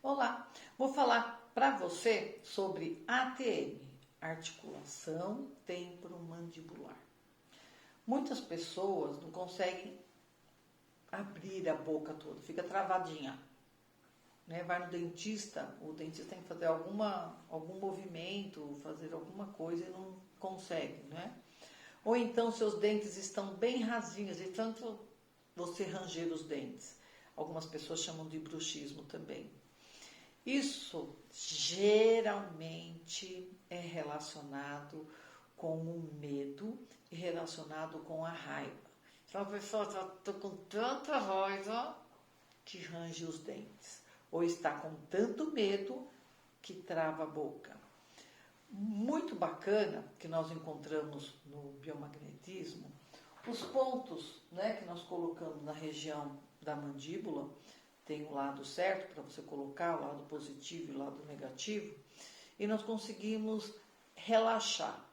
Olá, vou falar para você sobre ATM, articulação temporomandibular. Muitas pessoas não conseguem abrir a boca toda, fica travadinha. Né? Vai no dentista, o dentista tem que fazer algum movimento, fazer alguma coisa e não consegue, né? Ou então seus dentes estão bem rasinhos e tanto você ranger os dentes. Algumas pessoas chamam de bruxismo também. Isso geralmente é relacionado com o medo e relacionado com a raiva. Então a pessoa está com tanta raiva que range os dentes, ou está com tanto medo que trava a boca. Muito bacana que nós encontramos no biomagnetismo, os pontos, né, que nós colocamos na região da mandíbula. Tem o lado certo para você colocar, o lado positivo e o lado negativo, e nós conseguimos relaxar.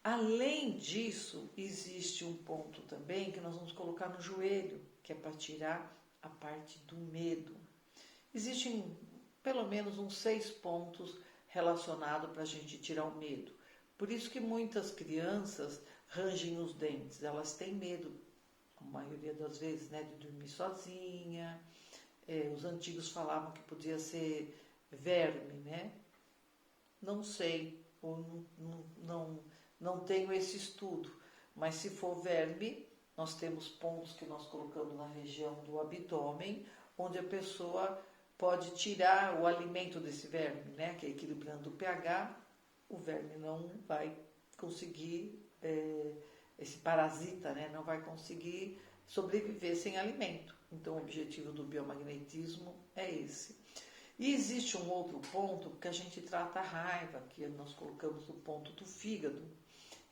Além disso, existe um ponto também que nós vamos colocar no joelho, que é para tirar a parte do medo. Existem pelo menos uns 6 pontos relacionados para a gente tirar o medo. Por isso que muitas crianças rangem os dentes, elas têm medo, a maioria das vezes, né, de dormir sozinha. Os antigos falavam que podia ser verme, né? Não sei, ou não tenho esse estudo, mas se for verme, nós temos pontos que nós colocamos na região do abdômen, onde a pessoa pode tirar o alimento desse verme, né? Que é equilibrando o pH, o verme não vai conseguir, esse parasita, né? Não vai conseguir sobreviver sem alimento. Então, o objetivo do biomagnetismo é esse. E existe um outro ponto que a gente trata a raiva, que nós colocamos no ponto do fígado.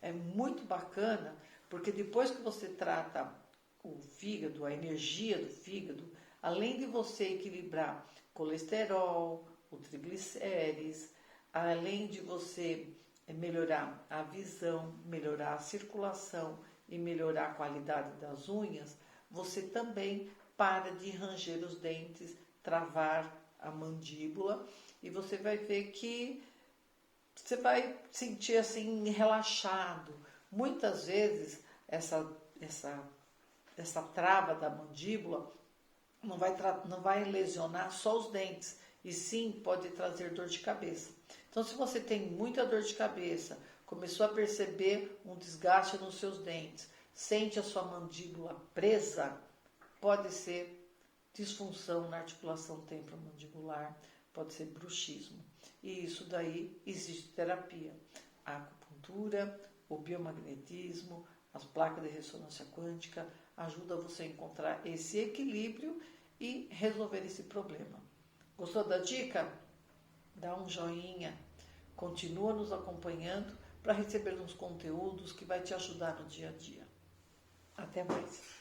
É muito bacana, porque depois que você trata o fígado, a energia do fígado, além de você equilibrar colesterol, o triglicérides, além de você melhorar a visão, melhorar a circulação e melhorar a qualidade das unhas, você também para de ranger os dentes, travar a mandíbula, e você vai ver que você vai sentir assim relaxado. Muitas vezes essa trava da mandíbula não vai lesionar só os dentes, e sim pode trazer dor de cabeça. Então, se você tem muita dor de cabeça, começou a perceber um desgaste nos seus dentes, sente a sua mandíbula presa, pode ser disfunção na articulação temporomandibular, pode ser bruxismo. E isso daí existe terapia. A acupuntura, o biomagnetismo, as placas de ressonância quântica ajuda você a encontrar esse equilíbrio e resolver esse problema. Gostou da dica? Dá um joinha, continua nos acompanhando para receber uns conteúdos que vai te ajudar no dia a dia. Até mais!